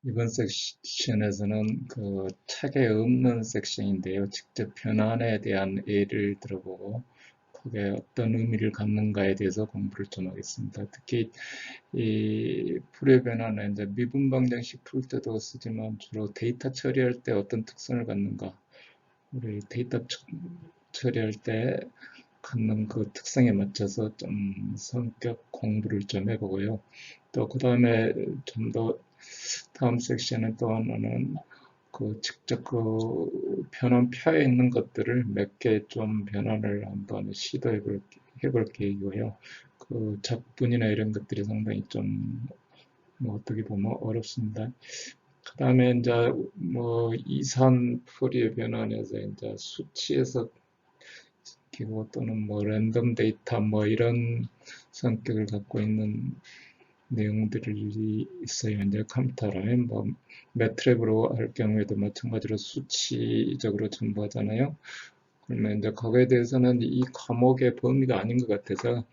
이번 섹션에서는 그 책에 없는 섹션인데요. 직접 변환에 대한 예를 들어보고 그게 어떤 의미를 갖는가에 대해서 공부를 좀 하겠습니다. 특히 이 불의 변화는 이제 미분 방정식 풀 때도 쓰지만 주로 데이터 처리할 때 어떤 특성을 갖는가, 우리 데이터 처리할 때 갖는 그 특성에 맞춰서 좀 성격 공부를 좀 해보고요. 또 그 다음에 좀 더 다음 섹션은 또 하나는 그 직접 그 변환표에 있는 것들을 몇 개 좀 변환을 한번 해볼 계획이고요. 그 적분이나 이런 것들이 상당히 좀 뭐 어떻게 보면 어렵습니다. 그 다음에 이제 뭐 이산 풀이의 변환에서 이제 수치에서 기고 또는 뭐 랜덤 데이터 뭐 이런 성격을 갖고 있는 내용들이 있어요. 이제 컴퓨터를 뭐 매트랩으로 할 경우에도 마찬가지로 수치적으로 첨부하잖아요. 그러면 이제 거기에 대해서는 이 과목의 범위가 아닌 것 같아서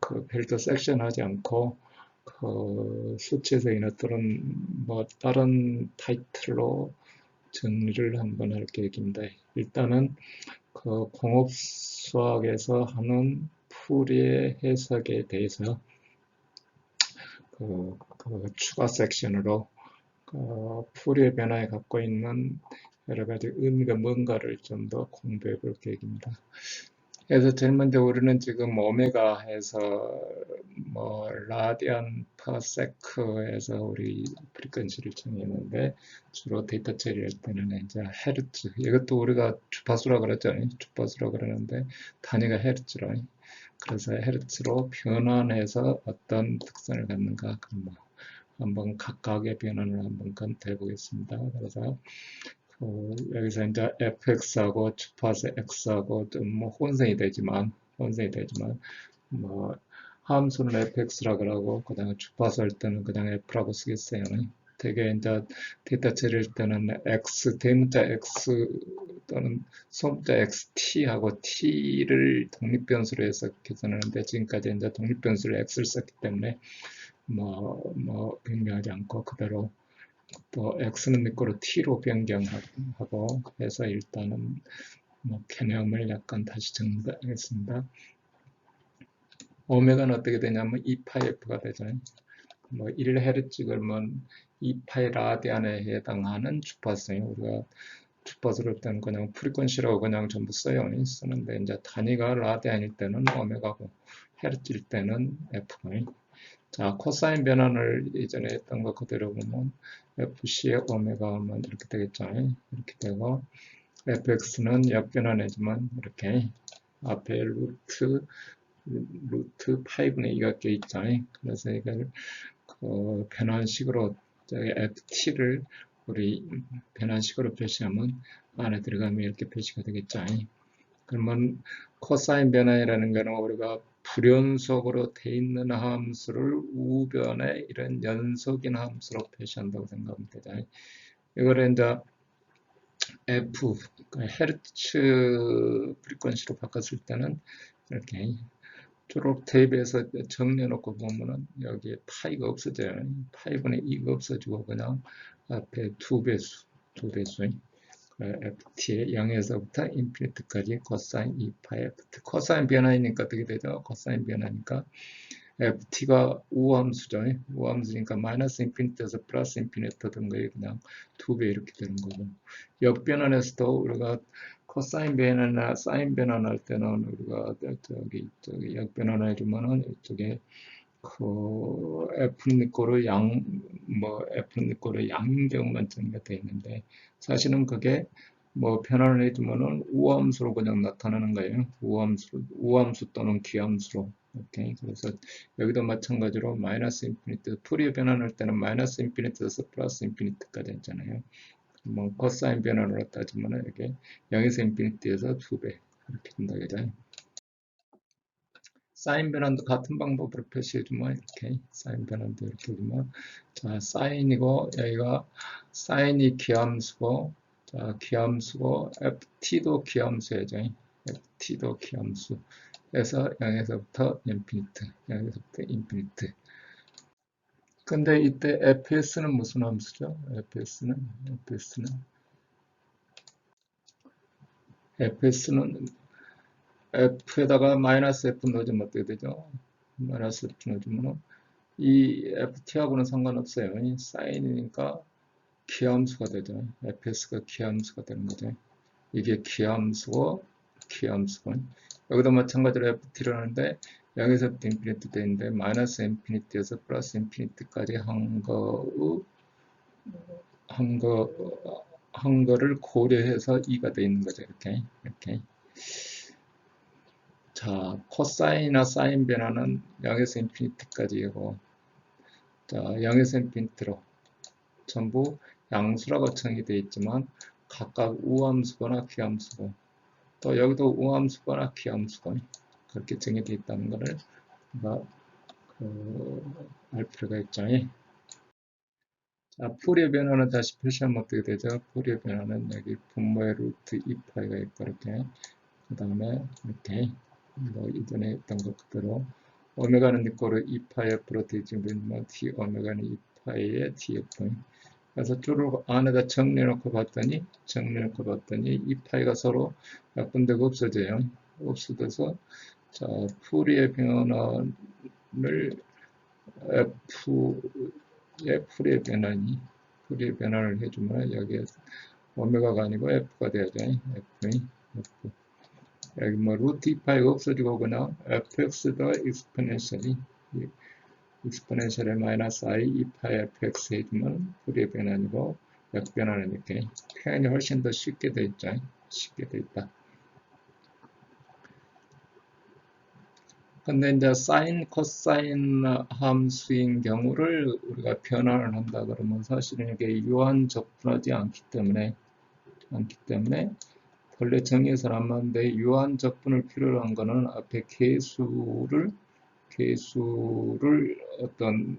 그 별도 섹션하지 않고 그 수치에서 인했던 뭐 다른 타이틀로 정리를 한번 할 계획입니다. 일단은 그 공업 수학에서 하는 풀이의 해석에 대해서 그 추가 섹션으로 풀이의 변화에 갖고 있는 여러 가지 의미가 뭔가를 좀 더 공부해 볼 계획입니다. 그래서 제일 먼저 우리는 지금 오메가 해서 뭐 라디안 퍼 세크에서 우리 프리퀀시를 정했는데 주로 데이터 처리할 때는 이제 헤르츠, 이것도 우리가 주파수라 그랬잖아요. 주파수라 그러는데 단위가 헤르츠로, 그래서 헤르츠로 변환해서 어떤 특성을 갖는가, 뭐 한번 각각의 변환을 한번 검토해 보겠습니다. 그래서 여기서 이제 fx하고 주파수 x하고 좀 뭐 혼선이 되지만 뭐 함수는 fx라 그러고 그다음에 주파수 할 때는 그냥 f라고 쓰겠어요. 되게 이제 데이터 처리할 때는 x 대문자 x 또는 소문자 xt하고 t를 독립변수로 해서 계산하는데 지금까지 이제 독립변수를 x를 썼기 때문에 뭐 변경하지 않고 그대로 또 x는 미꾸로 t로 변경하고 해서 일단은 뭐 개념을 약간 다시 정리하겠습니다. 오메가는 어떻게 되냐면 2파이f가 되잖아요. 뭐 1Hz 그러면 2파이 라디안에 해당하는 주파수예요. 우리가 주파수를 때는 그냥 프리퀀시라고 그냥 전부 써요. 쓰는데 이제 단위가 라디안일 때는 오메가고 헤르츠일 때는 F가. 자, 코사인 변환을 예전에 했던 거 그대로 보면 FC의 오메가 하면 이렇게 되겠죠. 이렇게 되고 fx는 역변환이지만 이렇게 앞에 루트 5분의 2가 껴있잖아요. 그래서 이걸 그 변환식으로 저기 ft를 우리 변환식으로 표시하면 안에 들어가면 이렇게 표시가 되겠죠. 그러면 코사인 변환이라는 거는 우리가 불연속으로 돼 있는 함수를 우변의 이런 연속인 함수로 표시한다고 생각하면 되죠. 이거를 이제 F, 헤르츠 프리퀀시로 바꿨을 때는 이렇게 초록 테이프에서 정리해놓고 보면은 여기에 파이가 없어져요. 파이분의 2가 없어지고 그냥 앞에 두 배수. ft의 0에서부터 인피니트까지 코사인 2파이 ft. 코사인 변화이니까 어떻게 되죠? 코사인 변화니까 ft가 우함수죠. 우함수니까 마이너스 인피니트에서 플러스 인피니트 된 거에 그냥 두 배 이렇게 되는 거고. 역변환에서도 우리가 코사인 변화나 사인 변환할 때는 우리가 저기 역변환을 해주면은 이쪽에 그 F니꼬로 F니꼬로 양경만 정리가 되어 있는데 사실은 그게 뭐 변환을 해주면은 우함수로 그냥 나타나는 거예요. 우함수 또는 귀함수로. 오케이. 그래서 여기도 마찬가지로 마이너스 인피니트, 풀이 변환할 때는 마이너스 인피니트에서 플러스 인피니트까지 했잖아요. 뭐 코사인 변환으로 따지면은 이게 0에서 인피니트에서 2배 이렇게 된다 그죠? 사인 변환도 같은 방법으로 표시해주면 이렇게 사인 변환도 이렇게 해주면 자 사인이고 여기가 사인이 기함수고 자 기함수고 ft도 기함수야죠. ft도 기함수 그래서 0에서부터 인피니트 0에서부터 인피니트 근데 이때 fs는 무슨 함수죠? fs는 f에다가 마이너스 f 넣어주면 어떻게 되죠? 마이너스 f 넣어주면 이 ft하고는 상관없어요. 이 사인이니까 기함수가 되죠. fs가 기함수가 되는 거죠. 이게 기함수고 여기도 마찬가지로 ft를 하는데 0에서부터 인피니티 되는데 마이너스 인피니티에서 플러스 인피니티까지 한 거를 고려해서 2가 되어 있는 거죠. 이렇게. 자, 코사인이나 사인 변화는 0에서 인피니티까지이고, 자, 0에서 인피니티로 전부 양수라고 정의되어 있지만 각각 우함수거나 기함수고, 또 여기도 우함수거나 기함수고 그렇게 정의되어 있다는 것을 알 필요가 있죠. 자, 푸리의 변화는 다시 표시하면 어떻게 되죠? 푸리의 변화는 여기 분모의 루트 2파이가 있고 이렇게 그 다음에 이렇게 뭐 이전에 했던 것 그대로 오메가는 이꼬르 2파이 F로 되지만 T 오메가는 2파이의 TF 그래서 줄을 안에다 정리해놓고 봤더니 2파이가 서로 약분되고 없어져요. 없어져서 자 푸리의 변화를 F의 푸리의 변화를 해주면 여기에 오메가가 아니고 F가 돼야죠. F. 여기 뭐 루트 2파이가 없어지고 그냥 fx 더 익스포넨셜의 마이너스 i 2파이 fx 해주면 푸리의 변화이고 역변화는 이렇게 표현이 훨씬 더 쉽게 돼 있죠. 쉽게 돼 있다. 근데 이제 사인, 코사인 함수인 경우를 우리가 변화를 한다 그러면 사실은 이게 유한 적분하지 않기 때문에 본래 정의에서는 안 맞는데 유한 적분을 필요로 한 거는 앞에 개수를 어떤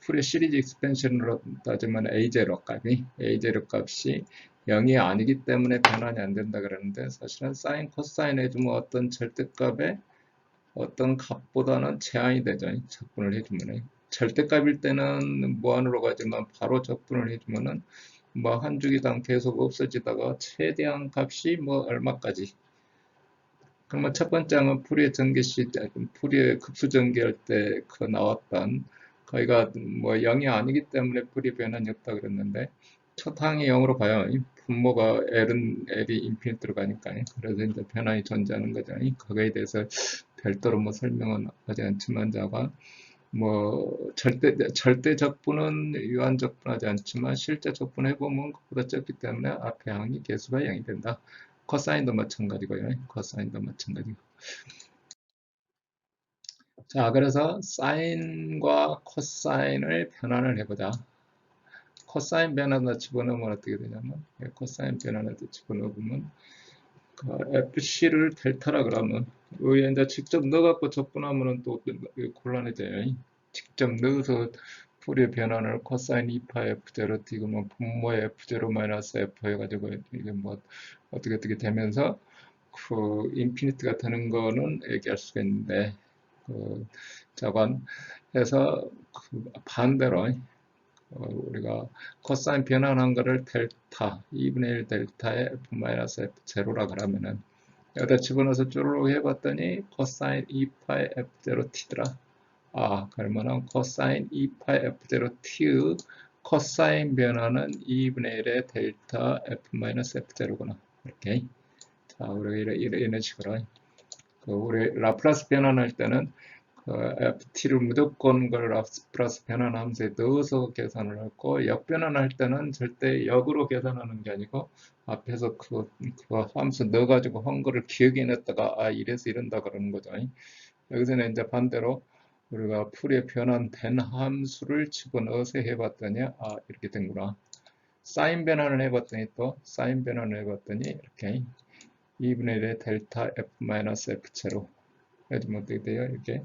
풀의 시리즈 익스펜션으로 따지면 A0 값이 0이 아니기 때문에 변환이 안 된다 그러는데 사실은 사인, 코사인 해주면 어떤 절대값에 어떤 값보다는 제한이 되죠. 적분을 해주면 절대값일 때는 무한으로 가지만 바로 적분을 해주면은 뭐 한 주기당 계속 없어지다가 최대한 값이 뭐 얼마까지 그러면 첫 번째 항은 푸리의 전개시, 푸리의 급수 전개할 때 그 나왔던 거기가 뭐 0이 아니기 때문에 푸리 변환이 없다 그랬는데 첫 항이 0으로 가요. 분모가 L이 인피니트로 가니까 그래서 이제 변환이 존재하는 거죠. 거기에 대해서 별도로 뭐 설명은 하지 않지만 자가 뭐 절대 적분은 유한 적분하지 않지만 실제 적분 해보면 그보다 적기 때문에 앞에 항이 개수가 0이 된다. 코사인도 마찬가지고요. 코사인도 마찬가지고. 자, 그래서 사인과 코사인을 변환을 해보자. 코사인 변환을 집어넣으면 어떻게 되냐면 코사인 변환을 집어넣으면 그 FC를 델타라 그러면 여기 이제 직접 넣어갖고 적분하면 또 곤란해져요. 직접 넣어서 푸리의 변환을 코사인 2파 F0 띄고면 분모의 F0 마이너스 F 해가지고 이게 뭐 어떻게 되면서 그 인피니트가 되는 거는 얘기할 수가 있는데 그 저건해서 그 반대로 우리가 코사인 변환한 거를 델타 2분의 1 델타의 F 마이너스 F 제로라 그러면은 여기다 집어넣어서 쪼르륵 해봤더니 코사인 2파이 F0 T더라. 아, 그러면은 코사인 2파이 F0 T의 코사인 변화는 2분의 1의 델타 F-F0구나. 이렇게. 자, 우리가 이런 식으로. 우리 라플라스 변환할 때는 FT를 무조건 그 라플라스 변환 함수에 넣어서 계산을 하고 역변환할 때는 절대 역으로 계산하는 게 아니고 앞에서 그 함수 넣어가지고 한 거를 기억해냈다가 아 이래서 이런다 그러는 거죠. 여기서는 이제 반대로 우리가 풀에 변환된 함수를 집어넣어서 해봤더니 아 이렇게 된구나. 사인 변환을 해봤더니 또 사인 변환을 해봤더니 이렇게 2분의 1의 델타 F-F 제로 해주면 어떻게 돼요? 이렇게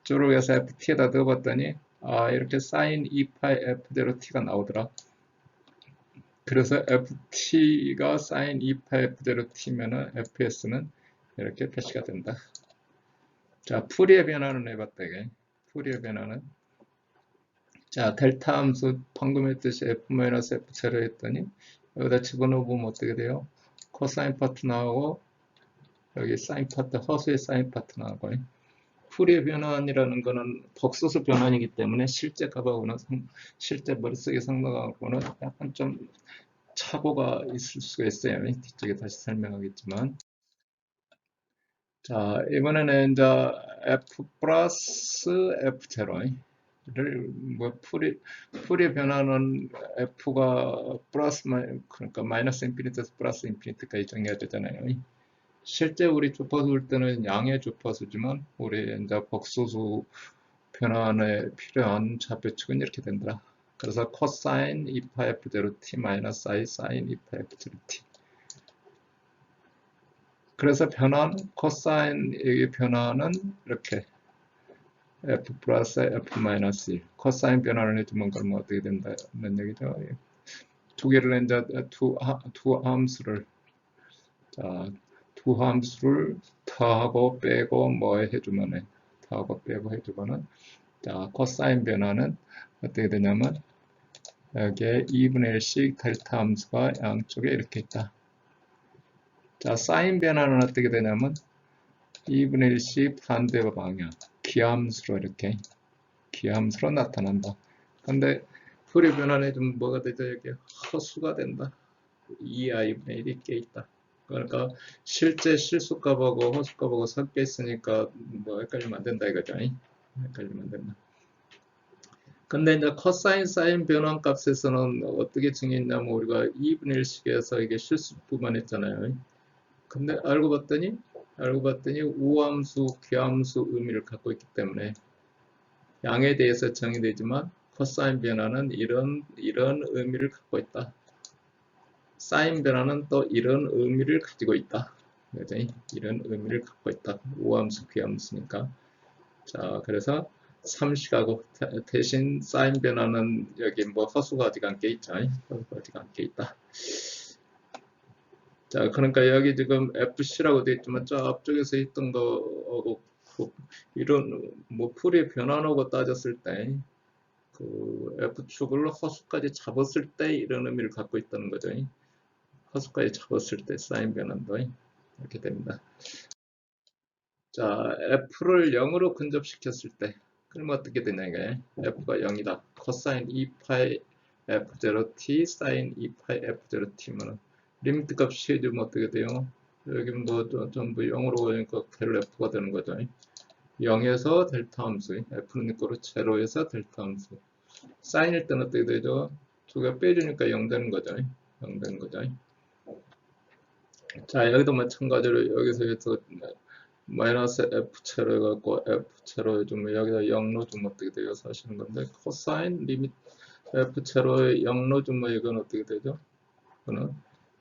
쪼르륵해서 FT에다 넣어봤더니 아 이렇게 사인 2파이 F대로 T가 나오더라. 그래서 FT가 사인 2파이 F대로 T면은 FS는 이렇게 표시가 된다. 자, 푸리의 변화는 해봤다 이게. 푸리어 변화는. 자, 델타 함수 방금 했듯이 f-f0로 했더니 여기다 집어넣어보면 어떻게 돼요? 코사인 파트 나오고 여기 사인 파트, 허수의 사인 파트 나오고. 푸리어 변환이라는 거는 복소수 변환이기 때문에 실제 값하고는 실제 머릿속에 상당하고는 약간 좀 착오가 있을 수가 있어요. 뒤쪽에 다시 설명하겠지만. 자, 이번에는 이제 f 플러스 f 제로를 뭐 풀의 변화는 f가 플러스 그러니까 마이너스 인피니트에서 플러스 인피니트까지 정해야 되잖아요. 실제 우리 주파수 볼 때는 양의 주파수지만 우리 이제 복소수 변환에 필요한 좌표축은 이렇게 된다. 그래서 코사인 2파 f0 t 마이너스 i 사인 2파 f0 t. 그래서 변환 코사인의 변화는 이렇게 f 플러스 f 마이너스 1. 코사인 변환을 해주면 그러면 어떻게 된다는 얘기죠. 두 개를 이제 두 함수를 두 함수를 더하고 빼고 뭐 해주면은 더하고 빼고 해주면은 자 코사인 변화는 어떻게 되냐면 여기에 2분의 1씩 델타 함수가 양쪽에 이렇게 있다. 자 사인 변화는 어떻게 되냐면 2분의 1씩 반대 방향 기함수로 이렇게 기함수로 나타난다. 근데 풀이 변환에 좀 뭐가 되죠? 여기 허수가 된다. 2i분의 1이 껴 있다. 그러니까 실제 실수값하고 허수값하고 섞여 있으니까 뭐 헷갈리면 안 된다 이거죠. 헷갈리면 안 된다. 근데 이제 코사인 사인 변환 값에서는 어떻게 정했냐면 우리가 2분의 1씩에서 이게 실수뿐만 했잖아요. 근데 알고 봤더니 우함수, 귀함수 의미를 갖고 있기 때문에 양에 대해서 정의되지만 코사인 변화는 이런 의미를 갖고 있다. 사인 변화는 또 이런 의미를 가지고 있다. 그죠? 이런 의미를 갖고 있다. 우함수, 귀함수니까. 자, 그래서 삼식하고 대신 사인 변화는 여기 뭐 허수가 아직 안 껴 있죠. 허수가 아직 안 껴 있다. 자, 그러니까 여기 지금 FC라고 되어 있지만 저 앞쪽에서 있던 거하고 이런 뭐 풀의 변환하고 따졌을 때 그 F축을 허수까지 잡았을 때 이런 의미를 갖고 있다는 거죠. 허수까지 잡았을 때 사인 변환도 이렇게 됩니다. 자, F를 0으로 근접시켰을 때 그러면 어떻게 되냐 이게 F가 0이다. 코사인 2파이 F0t 사인 2파이 F0t면 리미트 값 취해주면 어떻게 돼요? 여기 뭐 전부 0으로 가니까 델 F가 되는 거죠. 0에서 델타 함수 F는 있고 제로에서 델타 함수 사인일 때는 어떻게 되죠? 두 개 빼주니까 0 되는 거죠. 0 되는 거죠. 자, 여기도 마찬가지로 여기서 마이너스 F채로 해갖고 F채로 해주면 여기다 0로 주면 어떻게 돼요? 사시는 건데 코사인 리미트 F채로 0로 주면 이건 어떻게 되죠? 이거는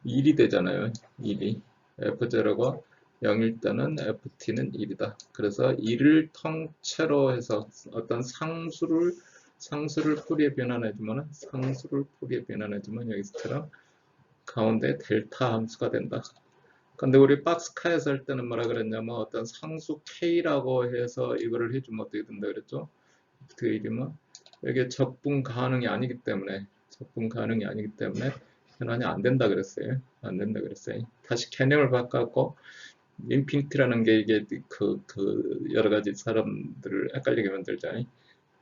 1이 되잖아요. 1이 F0가 0일 때는 FT는 1이다. 그래서 1을 통째로 해서 어떤 상수를 풀이에 변환해주면 상수를 풀이에 변환해주면 여기서처럼 가운데 델타 함수가 된다. 근데 우리 박스카에서 할 때는 뭐라 그랬냐면 어떤 상수 K라고 해서 이거를 해주면 어떻게 된다 그랬죠? 그 이름은 이게 적분 가능이 아니기 때문에 변환이 안 된다 그랬어요. 안 된다 그랬어요. 다시 개념을 바꿨고 인피니티라는 게 이게 그 여러 가지 사람들을 헷갈리게 만들잖아요.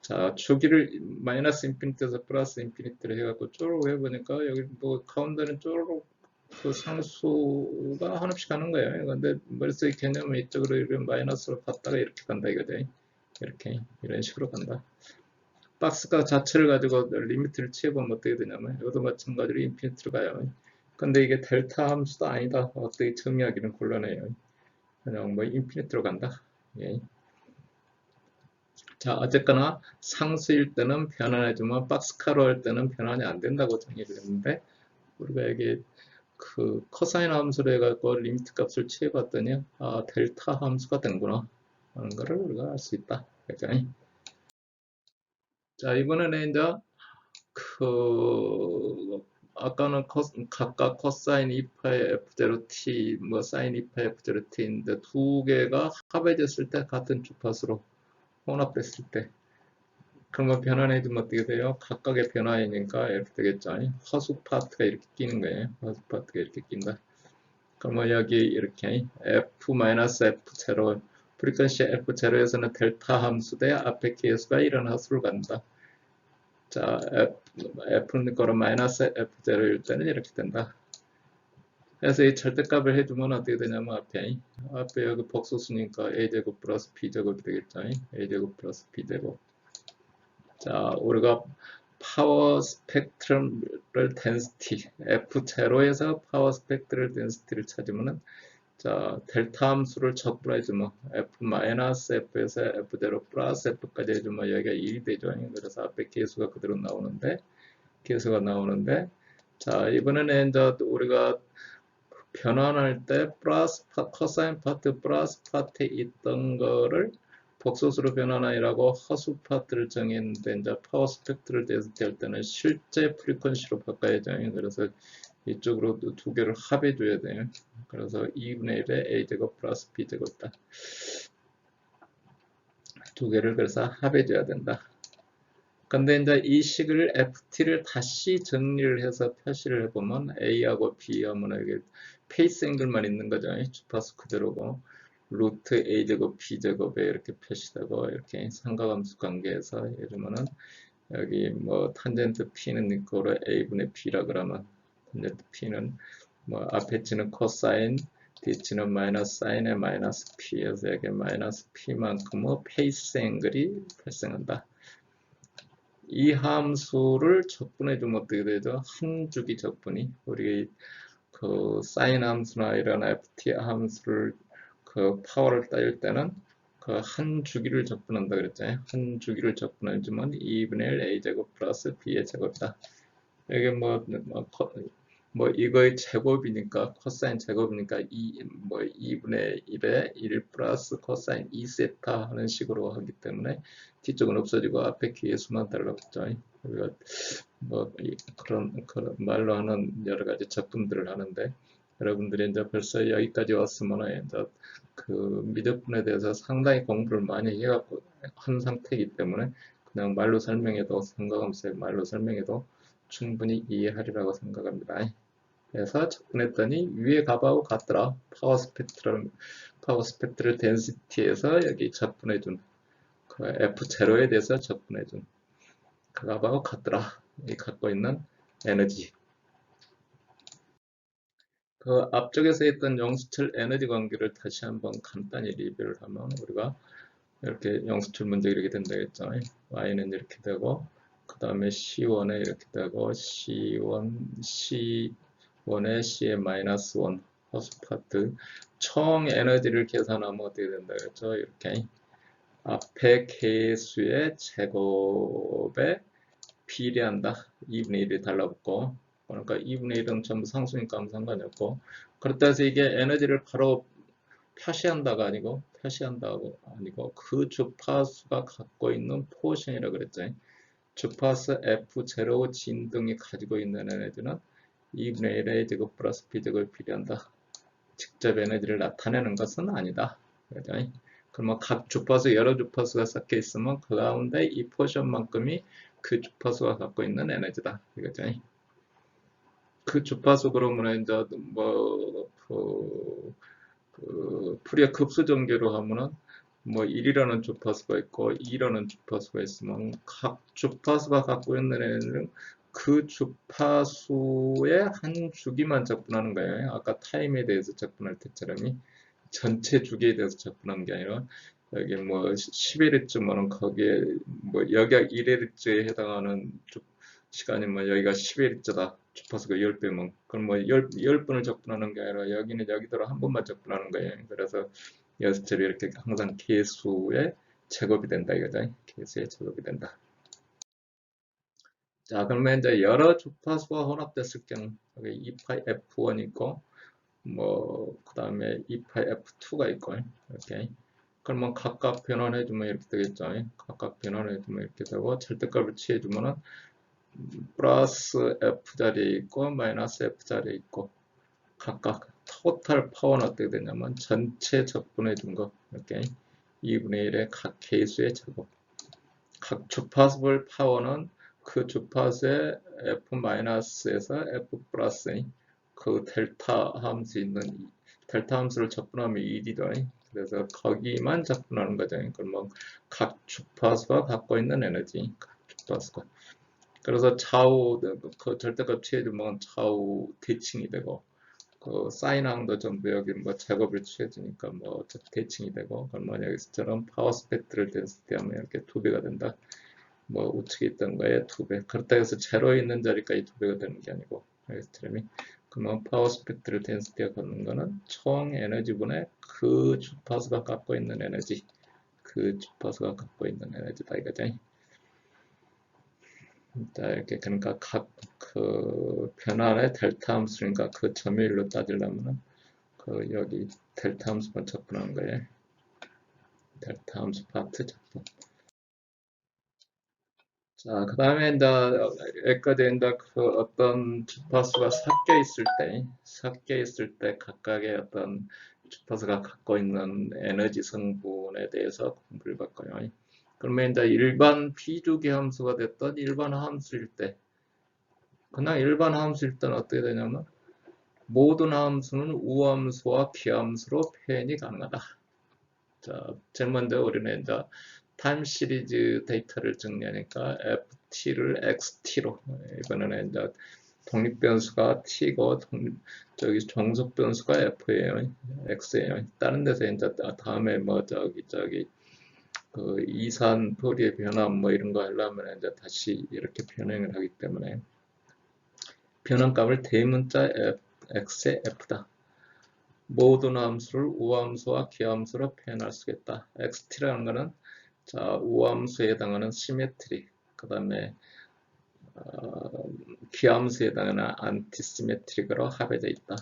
자, 주기를 마이너스 인피니트에서 플러스 인피니트를 해갖고 쪼르륵 해보니까 여기 뭐 가운데는 쪼르륵 그 상수가 한없이 가는 거예요. 근데 머릿속에 개념을 이쪽으로 이런 마이너스로 갔다가 이렇게 간다 이거죠. 이렇게 이런 식으로 간다. 박스가 자체를 가지고 리미트를 취해보면 어떻게 되냐면 이것도 마찬가지로 인피니트로 가요. 근데 이게 델타 함수도 아니다. 어떻게 정의하기는 곤란해요. 그냥 뭐 인피니트로 간다. 예. 자, 어쨌거나 상수일 때는 변환해주면 박스카로 할 때는 변환이 안 된다고 정의를 했는데 우리가 여기 그 코사인 함수로 해갖고 리미트 값을 취해봤더니 아 델타 함수가 된구나 하는 거를 우리가 알 수 있다. 그죠? 자, 이번에는 이제 그 아까는 각각 코사인 2파의 F0t 뭐 사인 2파의 F0t인데 두 개가 합해졌을 때 같은 주파수로 혼합됐을 때 그러면 변환해주면 어떻게 돼요? 각각의 변화이니까 이렇게 되겠죠. 허수 파트가 이렇게 끼는 거예요. 허수 파트가 이렇게 낀다. 그러면 여기 이렇게 f-f0 프리퀀시 f0에서는 델타 함수 대 앞에 계수가 이런 함수를 갖는다. 자, f는 거로 마이너스 f0일 때는 이렇게 된다. 그래서 이 절대값을 해주면 어떻게 되냐면 앞에 여기 복소수니까 a제곱 플러스 b제곱이 되겠죠. a제곱 플러스 b제곱. 자, 우리가 파워 스펙트럼을 덴시티 f0에서 파워 스펙트럴 덴시티를 찾으면은 자, 델타 함수를 적분해주면 f-f에서 f0 플러스 f까지 해주면 여기가 1이 되죠. 그래서 앞에 계수가 그대로 나오는데 자, 이번에는 이제 우리가 변환할 때 플러스 코사인 파트 플러스 파트에 있던 거를 복소수로 변환하라고 허수 파트를 정했는데 이제 파워 스펙트를 대할 때는 실제 프리퀀시로 바꿔야죠. 그래서 이쪽으로 두 개를 합해 줘야 돼요. 그래서 2분의 1에 a제곱 플러스 b제곱다. 두 개를 그래서 합해 줘야 된다. 근데 이제 이 식을 ft를 다시 정리를 해서 표시를 해보면 a하고 b 하면 이게 페이스 앵글만 있는 거죠. 주파수 그대로고 루트 a제곱 b제곱에 이렇게 표시되고 이렇게 삼각함수 관계에서 예를 들면은 여기 뭐 탄젠트 p는 이거로 a분의 b라 그러면 탄젠트 p는 뭐 앞에 치는 코사인 뒤치는 마이너스 사인의 마이너스 p에서 여기 마이너스 p만큼의 페이스 앵글이 발생한다. 이 함수를 적분해주면 어떻게 되죠? 한 주기 적분이 우리 그 사인 함수나 이런 ft 함수를 그 파워를 따질 때는 그 한 주기를 적분한다 그랬잖아요. 한 주기를 적분해주면 2분의 1 a제곱 플러스 b의 제곱이다. 이게 뭐 이거의 제곱이니까 코사인 제곱이니까 2분의 1에 1 플러스 코사인 2세타 하는 식으로 하기 때문에 뒤쪽은 없어지고 앞에 기회수만 달라붙죠. 우리가 뭐 그런 말로 하는 여러 가지 적분들을 하는데 여러분들이 이제 벌써 여기까지 왔으면 이제 그 미적분에 대해서 상당히 공부를 많이 해갖고 한 상태이기 때문에 그냥 말로 설명해도 삼각함수의 말로 설명해도 충분히 이해하리라고 생각합니다. 그래서 접근했더니 위에 값하고 같더라. 파워 스펙트럴 덴시티에서 여기 접근해준 그 F0에 대해서 접근해준 그 값하고 같더라. 이 갖고 있는 에너지. 그 앞쪽에서 했던 영수철 에너지 관계를 다시 한번 간단히 리뷰를 하면 우리가 이렇게 영수철 문제 이렇게 된다겠죠. Y는 이렇게 되고 그 다음에 C1에 이렇게 되고 C1에 C에 마이너스 1 허수 파트 총 에너지를 계산하면 어떻게 된다 그랬죠? 이렇게 앞에 개수의 제곱에 비례한다. 2분의 1이 달라붙고 그러니까 2분의 1은 전부 상수니까 아무 상관이 없고 그렇다 해서 이게 에너지를 바로 표시한다가 아니고 그 주파수가 갖고 있는 포션이라고 그랬죠. 주파수 F0 진등이 가지고 있는 에너지는 2분의 1의 제곱 플러스 b제곱을 비례한다. 직접 에너지를 나타내는 것은 아니다. 그죠? 그러면 각 주파수 여러 주파수가 섞여 있으면 그 가운데 이 포션만큼이 그 주파수가 갖고 있는 에너지다. 그죠? 그 주파수 그러면 이제 푸리어 급수 전개로 하면은 뭐 1이라는 주파수가 있고 2라는 주파수가 있으면 각 주파수가 갖고 있는 에너지는 그 주파수의 한 주기만 접근하는 거예요. 아까 타임에 대해서 접근할 때처럼이 전체 주기에 대해서 접근한 게 아니라 여기 뭐 11회쯤은 거기에 뭐 여기가 1회쯤에 해당하는 시간이 뭐 여기가 11회째다. 주파수가 10배면 그럼 뭐 10번을 접근하는 게 아니라 여기는 여기대로 한 번만 접근하는 거예요. 그래서 여섯째로 이렇게 항상 개수의 제곱이 된다 이거죠. 개수의 제곱이 된다. 자, 그러면 이제 여러 주파수가 혼합됐을 경우 여기 2파이 F1 있고 뭐 그다음에 2파이 F2가 있고 이렇게 그러면 각각 변환해주면 이렇게 되겠죠. 각각 변환해주면 이렇게 되고 절대값을 취해주면은 플러스 F자리에 있고 마이너스 F자리에 있고 각각 토탈 파워는 어떻게 되냐면 전체 적분해 준 거 이렇게 2분의 1의 각 개수의 제곱 각 주파수별 파워는 그 주파수의 F-에서 F 플러스인 그 델타 함수 있는 델타 함수를 적분하면 1이다. 그래서 거기만 적분하는 거죠. 그러면 각 주파수가 갖고 있는 에너지, 각 주파수가. 그래서 좌우 그 절대값 취해주면 좌우 대칭이 되고 그 사인항도 전부 여기 뭐 제곱을 취해주니까 뭐 대칭이 되고 그러면 여기서처럼 파워 스펙트럴 덴시티 하면 이렇게 2배가 된다. 뭐 우측에 있던 거에 2배. 그렇다고 해서 제로에 있는 자리까지 2배가 되는 게 아니고 엑스트림이. 그러면 파워 스펙트럴 덴시티가 갖는 거는 총 에너지분의 그 주파수가 갖고 있는 에너지, 그 주파수가 갖고 있는 에너지다 이거죠. 자, 이렇게 그러니까 각 그 변환의 델타 함수니까 그 점유율로 따지려면은 그 여기 델타 함수만 접근하는 거예요. 델타 함수 파트 접근. 자, 그 다음에 이제 여기까지 이제 그 어떤 주파수가 섞여 있을 때 각각의 어떤 주파수가 갖고 있는 에너지 성분에 대해서 공부를 받고요. 그러면 이제 일반 비주기 함수가 됐던 일반 함수일 때, 그냥 일반 함수일 때는 어떻게 되냐면 모든 함수는 우함수와 기함수로 표현이 가능하다. 자, 제일 먼저 우리는 이제 타임 시리즈 데이터를 정리하니까 ft를 xt로 이번에는 이제 독립변수가 t고 저기 종속 변수가 f예요, x예요. 다른 데서 이제 다음에 뭐 저기 그 이산 포리의 변환 뭐 이런 거 하려면 이제 다시 이렇게 변형을 하기 때문에 변환값을 대문자 x의 f다. 모든 함수를 우함수와 기함수로 표현할 수 있다. xt라는 것은 자, 우함수에 해당하는 시메트릭, 그 다음에 기함수에 해당하는 안티시메트릭으로 합해져 있다.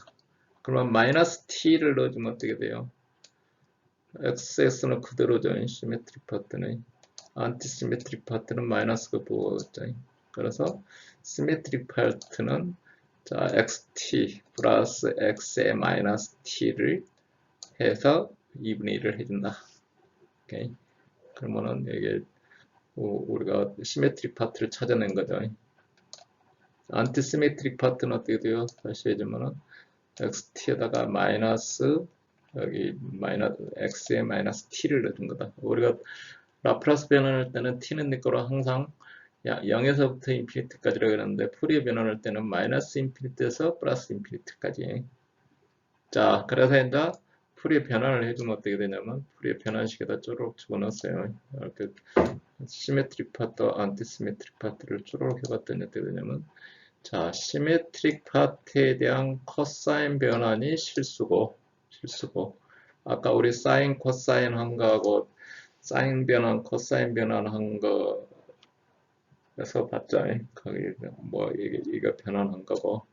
그러면 마이너스 t를 넣어주면 어떻게 돼요? xs는 그대로죠. 시메트릭 파트는. 안티시메트릭 파트는 마이너스가 부호죠. 그래서 시메트릭 파트는 자, xt 플러스 x의 마이너스 t를 해서 2분의 1을 해준다. 오케이. 그러면은 이게 우리가 시메트릭 파트를 찾아낸 거죠. 안티시메트릭 파트는 어떻게 돼요? 다시 해주면은 xt에다가 마이너스 여기 x에 마이너스 t를 넣은 거다. 우리가 라플라스 변환할 때는 t는 내 거로 항상 0에서부터 인피니트까지라고 했는데 푸리에 변환할 때는 마이너스 인피니트에서 플러스 인피니트까지. 자, 그래서 이제 푸리에 변환을 해주면 어떻게 되냐면 푸리에 변환식에다 쪼르륵 집어넣었어요. 이렇게 시메트릭 파트, 안티시메트릭 파트를 쪼르륵 해봤더니 어떻게 되냐면 자, 시메트릭 파트에 대한 코사인 변환이 실수고 아까 우리 사인, 코사인 한 거하고 사인 변환, 코사인 변환 한 거에서 봤죠. 거기 뭐 이거 변환한 거고.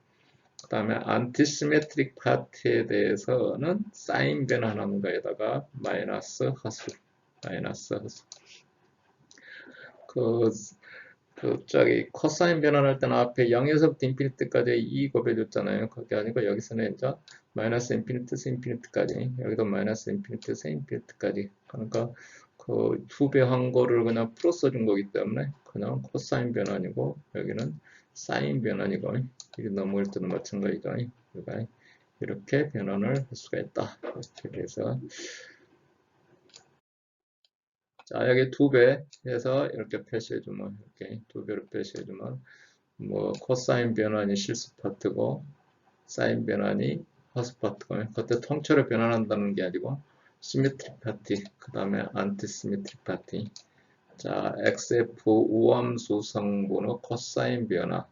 그 다음에 안티시메트릭 파트에 대해서는 사인 변환한 거에다가 마이너스 허수. 저기 코사인 변환할 때는 앞에 0에서부터 인피니트까지 2 곱해줬잖아요. 그게 아니고 여기서는 이제 마이너스 인피니트에서 인피니트까지, 여기도 마이너스 인피니트에서 인피니트까지. 그러니까 그 2배 한 거를 그냥 풀어 써준 거기 때문에 그냥 코사인 변환이고 여기는 사인 변환이고 이게 넘어올 때도 마찬가지죠. 이렇게 변환을 할 수가 있다. 이렇게 해서 자, 여기 2배 해서 이렇게 표시해주면 이렇게 2배로 표시해주면 뭐 코사인 변환이 실수 파트고 사인 변환이 허수 파트고 그때 통째로 변환한다는 게 아니고 시메트릭 파트 그 다음에 안티시메트릭 파트. 자, XF 우함수 성분의 코사인 변환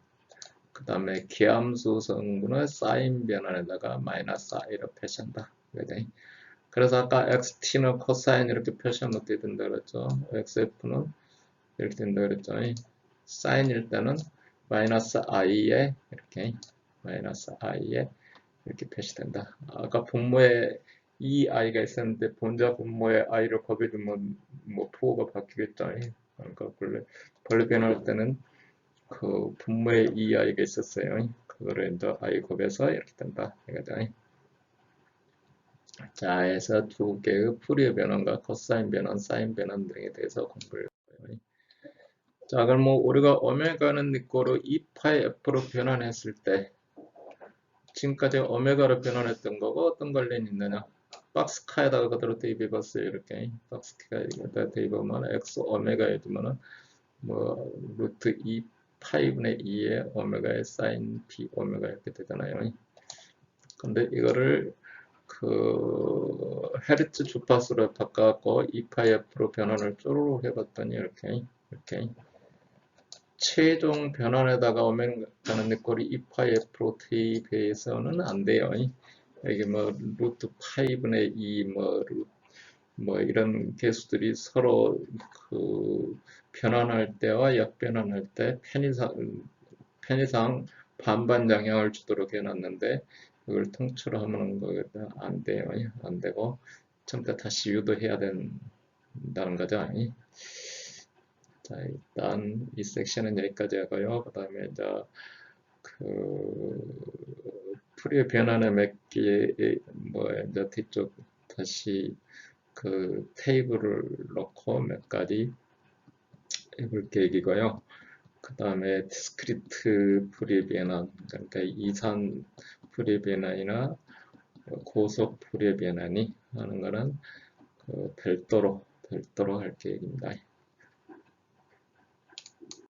그 다음에 기함수 성분의 사인 변환에다가 마이너스 i로 표시한다. 그래서 아까 XT는 코사인 이렇게 표시하면 어떻게 된다 그랬죠? XF는 이렇게 된다 그랬죠? 사인일 때는 마이너스 i에 이렇게 표시된다. 아까 분모에 이 i가 있었는데 본자 분모에 i를 곱해주면 뭐 부호가 바뀌겠죠. 그러니까 원래 변할 때는 그 분모에 이 i가 있었어요. 그거를 이제 i 곱해서 이렇게 된다. 이거죠. 자, 해서 두 개의 푸리의 변환과 코사인 변환, 사인 변환 등에 대해서 공부를 했고요. 자, 그럼 뭐 우리가 오메가는 니꼬로 2파이 F로 변환했을 때 지금까지 오메가로 변환했던 거고 어떤 관련이 있느냐? 박스카에다가 그대로 대입해봤어요. 이렇게 박스카에다가 대입하면 x 오메가에 두면은 뭐 루트 2 파이분의 2의 오메가의 사인 p 오메가 이렇게 되잖아요. 근데 이거를 그 헤르츠 주파수로 바꿔갖고 2파이 F로 변환을 쪼르륵 해봤더니 이렇게 최종 변환에다가 오메가는 내 꼴이 2파이 F로 대입해서는 안 돼요. 이게 뭐 루트 파이분의 2 뭐 이런 개수들이 서로 그 변환할 때와 역변환할 때 편의상 반반 영향을 주도록 해놨는데 이걸 통째로 하면 안 돼요. 안 되고 전부 다시 유도해야 된다는 거죠. 자, 일단 이 섹션은 여기까지 하고요. 그 다음에 이제 풀이의 변환의 몇 개, 뭐 이제 뒤쪽 다시 그 테이블을 넣고 몇 가지 해볼 계획이고요. 그 다음에 디스크리트 풀이의 변환, 그러니까 이산 풀이의 변환이나 고속 풀이의 변환이 하는 거는 별도로 할 계획입니다.